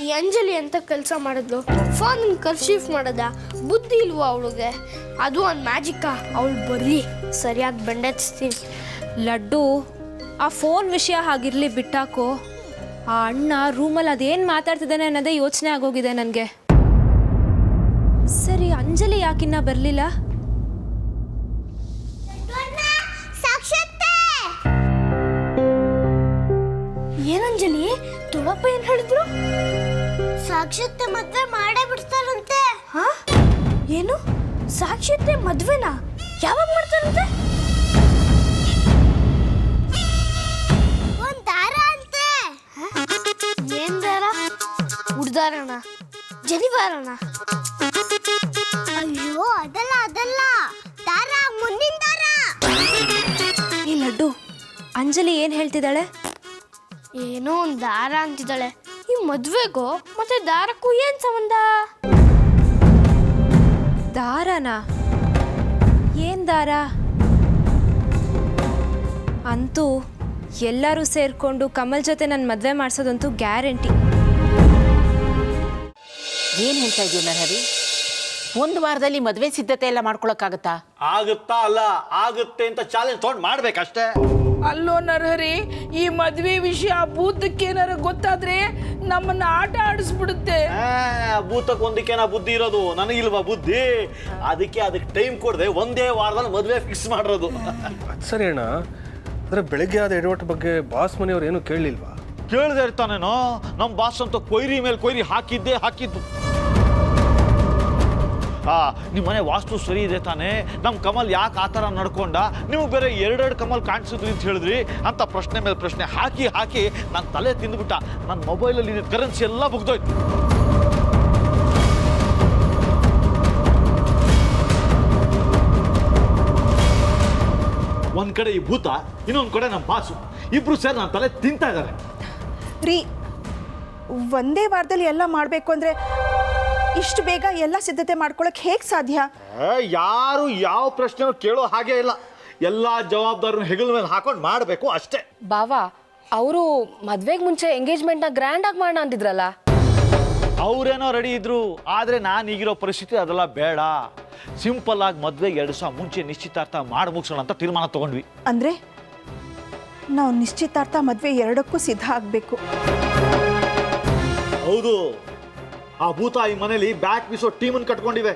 ಈ ಅಂಜಲಿ ಅಂತ ಕೆಲಸ ಮಾಡಿದ್ಲು, ಫೋನ್ ಕರ್ಶೀಫ್ ಮಾಡೋದ, ಬುದ್ಧಿ ಇಲ್ವಾ ಅವಳಿಗೆ? ಅದು ಒಂದು ಮ್ಯಾಜಿಕ್ಕಾ? ಅವಳು ಬರಲಿ, ಸರಿಯಾಗಿ ಬೆಂಡೆತ್ತೀನಿ. ಲಡ್ಡು, ಆ ಫೋನ್ ವಿಷಯ ಹಾಗಿರ್ಲಿ, ಬಿಟ್ಟಾಕೋ. ಆ ಅಣ್ಣ ರೂಮಲ್ಲಿ ಅದೇನು ಮಾತಾಡ್ತಿದ್ದಾನೆ ಅನ್ನೋದೇ ಯೋಚನೆ ಆಗೋಗಿದೆ ನನಗೆ. ಸರಿ, ಅಂಜಲಿ ಯಾಕಿನ್ನ ಬರಲಿಲ್ಲ? ಏನಂಜಲಿ, ತುಳಪ್ಪ ಏನ್ ಹೇಳಿದ್ರು? ಸಾಕ್ಷತೆ ಮದ್ವೆ ಮಾಡೇ ಬಿಡ್ತಾರಂತೆ. ಹಾ? ಏನು ಸಾಕ್ಷತೆ ಮದ್ವೆನಾ? ಯಾವಾಗ ಮಾಡ್ತಾರಂತೆ? ಒಂದ್ ದಾರ ಅಂತೆ. ಏನ್ ದಾರ? ಉಡ್ದಾರಣ, ಜನಿವಾರಣ? ಅಯ್ಯೋ, ಅದಲ್ಲ ದಾರ, ಮುಂದಿನ ದಾರ. ಈ ಲಡ್ಡು, ಅಂಜಲಿ ಏನು ಹೇಳ್ತಿದ್ದಾಳೆ? ಏನೋ ಒಂದು ದಾರ ಅಂತಿದ್ದಾಳೆ. ಈ ಮದ್ವೆಗೂ ಮತ್ತೆ ದಾರಕ್ಕೂ ಏನ್ ಸಂಬಂಧ? ದಾರನಾ? ಏನ್ ದಾರ? ಅಂತೂ ಎಲ್ಲರೂ ಸೇರ್ಕೊಂಡು ಕಮಲ್ ಜೊತೆ ನನ್ನ ಮದುವೆ ಮಾಡಿಸೋದಂತೂ ಗ್ಯಾರಂಟಿ. ಏನು ಹೇಳ್ತಾ ಇದೀಯ ನರಹರಿ? ಒಂದು ವಾರದಲ್ಲಿ ಮದುವೆ ಸಿದ್ಧತೆ ಎಲ್ಲ ಮಾಡ್ಕೊಳಕ್ಕಾಗತ್ತಾ? ಆಗುತ್ತಾ? ಅಲ್ಲ, ಆಗುತ್ತೆ ಅಂತ ಚಾಲೆಂಜ್ ತೊಗೊಂಡು ಮಾಡ್ಬೇಕಷ್ಟೇ. ಅಲ್ಲೋ ನರಹರಿ, ಈ ಮದ್ವೆ ವಿಷಯ ಭೂತಕ್ಕೆ ಏನಾರ ಗೊತ್ತಾದ್ರೆ ನಮ್ಮನ್ನ ಆಟ ಆಡಿಸ್ಬಿಡುತ್ತೆ. ಭೂತಕ್ಕೆ ಒಂದಕ್ಕೇನ ಬುದ್ಧಿ ಇರೋದು, ನನಗಿಲ್ವಾ ಬುದ್ಧಿ? ಅದಕ್ಕೆ ಟೈಮ್ ಕೊಡದೆ ಒಂದೇ ವಾರದಲ್ಲಿ ಮದುವೆ ಫಿಕ್ಸ್ ಮಾಡಿರೋದು. ಸರಿ ಅಣ್ಣ, ಅಂದರೆ ಬೆಳಗ್ಗೆ ಆದ ಎಡವಟ್ಟು ಬಗ್ಗೆ ಬಾಸ್ ಮನೆಯವ್ರು ಏನು ಕೇಳಲಿಲ್ವಾ? ಕೇಳದೆ ಇರ್ತಾನೇನೋ, ನಮ್ಮ ಬಾಸ್ ಅಂತ ಕೊಯ್ರಿ ಮೇಲೆ ಕೊಯ್ರಿ ಹಾಕಿದ್ದು. ನಿಮ್ಮ ಮನೆ ವಾಸ್ತು ಸರಿ ಇದೆ ತಾನೇ? ನಮ್ಮ ಕಮಲ್ ಯಾಕೆ ಆ ಥರ ನಡ್ಕೊಂಡ? ನಿಮಗೆ ಬೇರೆ ಎರಡೆರಡು ಕಮಲ್ ಕಾಣಿಸಿದ್ರಿ ಅಂತ ಹೇಳಿದ್ರಿ ಅಂತ ಪ್ರಶ್ನೆ ಮೇಲೆ ಪ್ರಶ್ನೆ ಹಾಕಿ ನನ್ನ ತಲೆ ತಿಂದುಬಿಟ್ಟ. ನನ್ನ ಮೊಬೈಲಲ್ಲಿ ಕರೆನ್ಸಿ ಎಲ್ಲ ಮುಗ್ದೋಯ್ತು. ಒಂದ್ ಕಡೆ ಈ ಭೂತ, ಇನ್ನೊಂದು ಕಡೆ ನಮ್ಮ ಬಾಸು, ಇಬ್ರು ಸೇರಿ ನನ್ನ ತಲೆ ತಿಂತಾ ಇದ್ದಾರೆ. ರೀ, ಒಂದೇ ವಾರದಲ್ಲಿ ಎಲ್ಲ ಮಾಡಬೇಕು ಅಂದರೆ ಇಷ್ಟು ಬೇಗ ಎಲ್ಲ ಸಿದ್ಧತೆ ಮಾಡ್ಕೊಳಕ್ಕೆ ಹೇಗೆ ಸಾಧ್ಯ? ಯಾರು ಯಾವ ಪ್ರಶ್ನೆ ಕೇಳೋ ಹಾಗೆ ಇಲ್ಲ. ಎಲ್ಲ ಜವಾಬ್ದಾರಿನ ಹೆಗಲ ಮೇಲೆ ಹಾಕೊಂಡು ಮಾಡಬೇಕು ಅಷ್ಟೇ. ಬಾವಾ, ಅವರು ಮದ್ವೆಗೆ ಮುಂಚೆ ಎಂಗೇಜ್ಮೆಂಟ್ನ ಗ್ರ್ಯಾಂಡ್ ಆಗಿ ಮಾಡೋಣ ಅಂತಿದ್ರಲ್ಲ? ಅವ್ರೇನೋ ರೆಡಿ ಇದ್ರು, ಆದರೆ ನಾನು ಈಗಿರೋ ಪರಿಸ್ಥಿತಿ ಅದೆಲ್ಲ ಬೇಡ. ಸಿಂಪಲ್ ಆಗಿ ಮದ್ವೆಗೆ 2 ದಿವಸ ಮುಂಚೆ ನಿಶ್ಚಿತಾರ್ಥ ಮಾಡಿ ಮುಗಿಸೋಣ ಅಂತ ತೀರ್ಮಾನ ತಗೊಂಡ್ವಿ. ಅಂದರೆ ನಾವು ನಿಶ್ಚಿತಾರ್ಥ ಮದುವೆ ಎರಡಕ್ಕೂ ಸಿದ್ಧ ಆಗಬೇಕು. ಹೌದು, ಆ ಭೂತ ಈ ಮನೇಲಿ ಬ್ಯಾಟ್ ಬೀಸೋ ಟೀಮನ್ನು ಕಟ್ಕೊಂಡಿವೆ.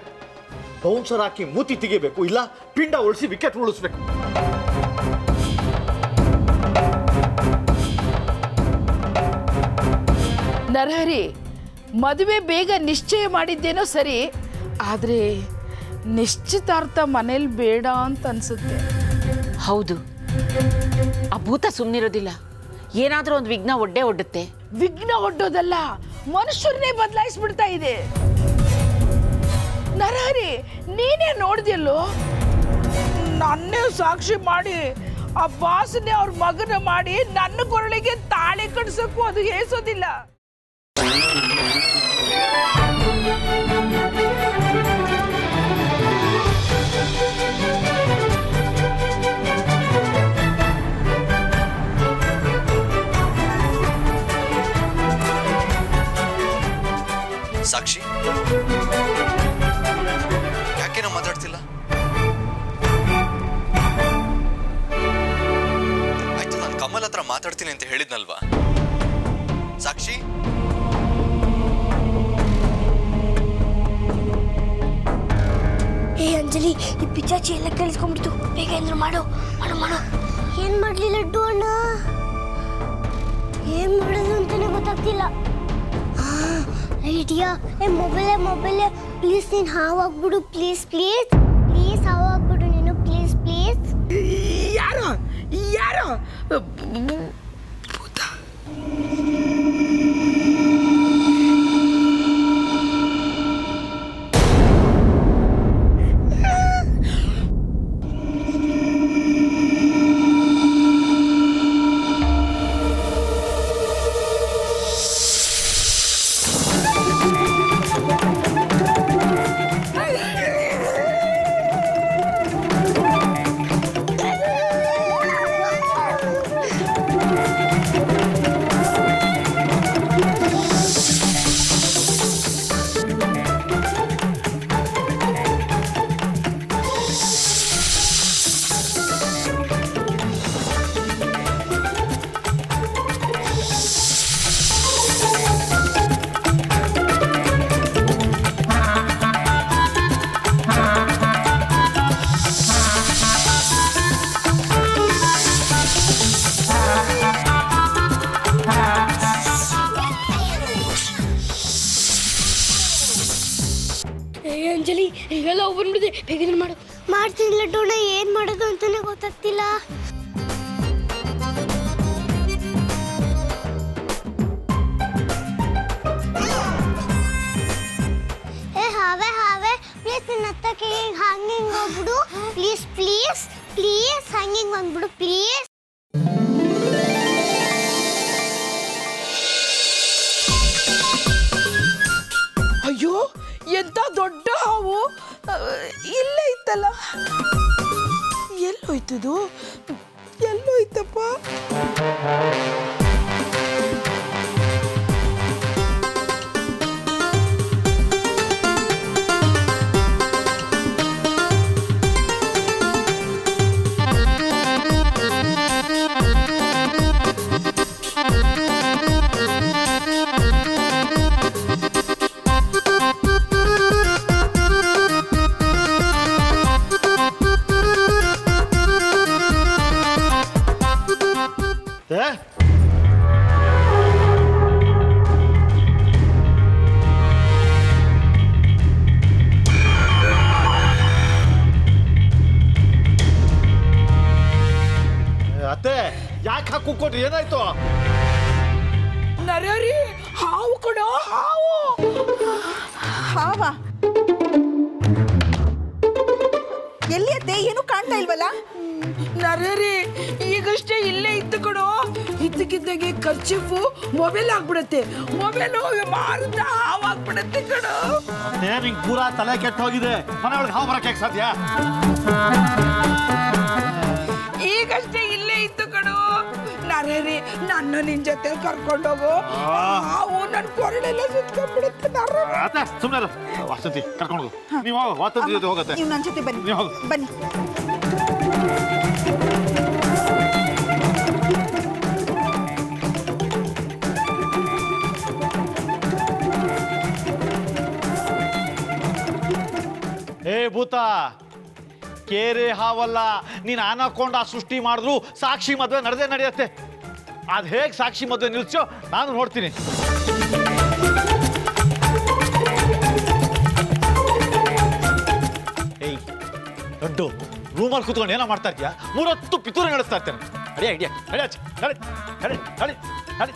ಬೌನ್ಸರ್ ಹಾಕಿ ಮೂತಿ ತೆಗಿಬೇಕು, ಇಲ್ಲ ಪಿಂಡ ಉಳಿಸಿ ವಿಕೆಟ್ ಉಳಿಸ್ಬೇಕು. ನರಹರಿ, ಮದುವೆ ಬೇಗ ನಿಶ್ಚಯ ಮಾಡಿದ್ದೇನೋ ಸರಿ, ಆದರೆ ನಿಶ್ಚಿತಾರ್ಥ ಮನೇಲಿ ಬೇಡ ಅಂತ ಅನ್ಸುತ್ತೆ. ಹೌದು, ಆ ಭೂತ ಸುಮ್ಮನಿರೋದಿಲ್ಲ. ಏನಾದರೂ ಒಂದು ವಿಘ್ನ ಒಡ್ಡುತ್ತೆ. ವಿಘ್ನ ಒಡ್ಡೋದಲ್ಲ, ಮನುಷ್ಯರನ್ನೇ ಬದಲಾಯಿಸ್ಬಿಡ್ತಾ ಇದೆ. ನರಹರಿ, ನೀನೇ ನೋಡಿದ್ಯಲ್ಲೋ, ನನ್ನೇ ಸಾಕ್ಷಿ ಮಾಡಿ ಆ ಬಾಸನ್ನೇ ಅವ್ರ ಮಗನ ಮಾಡಿ ನನ್ನ ಕೊರಳಿಗೆ ತಾಳಿ ಕಟ್ಸಕ್ಕೂ ಅದು ಹೇಸೋದಿಲ್ಲ. ಸಾಕ್ಷಿ, ಯಾಕೇನೋ ಮಾತಾಡ್ತಿಲ್ಲ? ಆಯ್ತು, ನಾನು ಕಮಲ್ ಹತ್ರ ಮಾತಾಡ್ತೀನಿ ಅಂತ ಹೇಳಿದ್ನಲ್ವಾ? ಸಾಕ್ಷಿ, ಏ ಅಂಜಲಿ, ಈ ಪಿಚಾಚಿ ಎಲ್ಲ ಕೇಳಿಸ್ಕೊಂಡ್ಬಿಡ್ತು. ಬೇಗ ಏನಾದ್ರು ಮಾಡು. ಏನ್ ಮಾಡ್ಲಿ ಲಡ್ಡು ಅಣ್ಣ? ಏನ್ ಮಾಡೋದು ಅಂತಾನೆ ಗೊತ್ತಾಗ್ತಿಲ್ಲ. ಐಡಿಯಾ, ಮೊಬೈಲ್ ಪ್ಲೀಸ್ ನೀನು ಹಾವಾಗ್ಬಿಡು, ಪ್ಲೀಸ್ ಹಾವಾಗ್ಬಿಡು ನೀನು, ಪ್ಲೀಸ್. ಯಾರೋ ಅಂಜಲಿ ಎಲ್ಲ ಬಂದ್ಬಿಡಿದೆ, ಬೇಗ ಮಾಡು. ಮಾಡ್ತೀನಿ ಲಡ್ಡೋಣ, ಏನು ಮಾಡೋದು ಅಂತಾನೆ ಗೊತ್ತಾಗ್ತಿಲ್ಲ. ಹಾವೆ ಹಾವೆ ಪ್ಲೀಸ್ ನನ್ನ ಹತ್ತಕ್ಕೆ ಹಂಗೆ ಹೋಗ್ಬಿಡು ಪ್ಲೀಸ್ ಪ್ಲೀಸ್ ಪ್ಲೀಸ್, ಹಂಗೆ ಬಂದ್ಬಿಡು ಪ್ಲೀಸ್. ಅಯ್ಯೋ ಎಂತ ದೊಡ್ಡ ಹಾವು, ಇಲ್ಲೇ ಇತ್ತಲ್ಲ, ಎಲ್ಲೋಯ್ತದು, ಎಲ್ಲೋಯ್ತಪ್ಪ? ಅತ್ತೆ ಯಾಕೆ ಹಾಕಿ ಕೂತ್ಕೊಟ್ರಿ, ಏನಾಯ್ತು? ನರರಿ ಹಾವು ಕಣೋ, ಹಾವು. ಹಾವ ಎಲ್ಲಿ ಅತ್ತೆ? ಏನು ಕಾಣ್ತಾ ಇಲ್ವಲ್ಲ? ನರರಿ ಈಗಷ್ಟೇ ಇಲ್ಲೇ ಇತ್ತು ಕಣೋ, ಇದ್ದಕ್ಕಿದ್ದಾಗೆ ಕರ್ಚಿಫು ಮೊಬೈಲ್ ಆಗ್ಬಿಡತ್ತೆ, ಮೊಬೈಲು ಮಾರುತ್ತ ಹಾವು ಆಗ್ಬಿಡತ್ತೆ ಕಣೋ. ಅತ್ತೆ ನಿಂಗೆ ಪೂರಾ ತಲೆ ಕೆಟ್ಟ ಹೋಗಿದೆ, ಮನೆ ಒಳಗೆ ಹಾವು ಬರಕ್ಕೆ ಸಾಧ್ಯ? ಈಗಷ್ಟೇ ಇಲ್ಲೇ ಇತ್ತು ಕಣೋ. ನರರಿ ನನ್ನ ನಿನ್ ಜೊತೆ ಕರ್ಕೊಂಡೋಗು, ಹಾವು ನನ್ನ ಕೊರಳೆಲ್ಲ ಸುತ್ಕೊಂಡ್ಬಿಡುತ್ತೆ. ಅತ್ತೆ ಸುಮ್ಮನೆ ವಾಸಂತಿ ಕರ್ಕೊಂಡು ಹೋಗು, ನೀವು ವಾಸಂತಿ ಜೊತೆ ಹೋಗತ್ತೆ. ನೀವು ನನ್ನ ಜೊತೆ ಬನ್ನಿ, ನೀವು ಹೋಗು. ಬನ್ನಿ. ಏ ಭೂತ, ಕೇರೆ ಹಾವಲ್ಲ, ನೀನು ಆನಕೊಂಡ ಸೃಷ್ಟಿ ಮಾಡಿದ್ರು ಸಾಕ್ಷಿ ಮದುವೆ ನಡೆಯುತ್ತೆ. ಅದು ಹೇಗೆ ಸಾಕ್ಷಿ ಮದುವೆ ನಿಲ್ಸೋ ನಾನು ನೋಡ್ತೀನಿ. ಏಯ್ ದೊಡ್ಡ ರೂಮಲ್ಲಿ ಕೂತ್ಕೊಂಡು ಏನೋ ಮಾಡ್ತಾ ಇರ್ತೀಯ? 3 ಹೊತ್ತು ಪಿತೂರಿ ನಡೆಸ್ತಾ ಇರ್ತೇನೆ. ಅಡಿಯ ಐಡಿಯಾ ನಡಿ.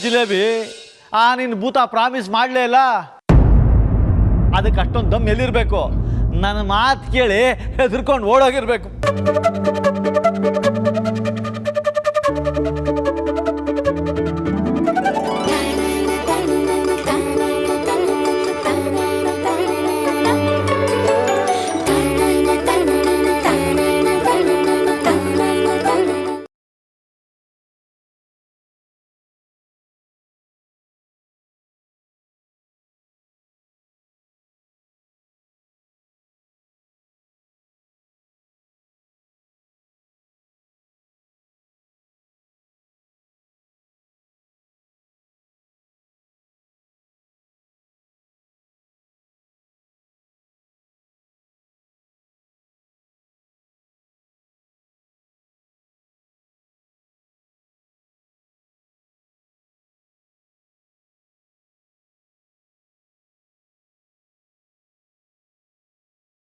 ಜಿಲೇಬಿ, ನಿನ್ನ ಭೂತ ಪ್ರಾಮಿಸ್ ಮಾಡಲೇ ಇಲ್ಲ. ಅದಕ್ಕೆ ಅಷ್ಟೊಂದು ದಮ್ ಎಲ್ಲಿರ್ಬೇಕು? ನನ್ನ ಮಾತು ಕೇಳಿ ಹೆದರ್ಕೊಂಡು ಓಡೋಗಿರ್ಬೇಕು.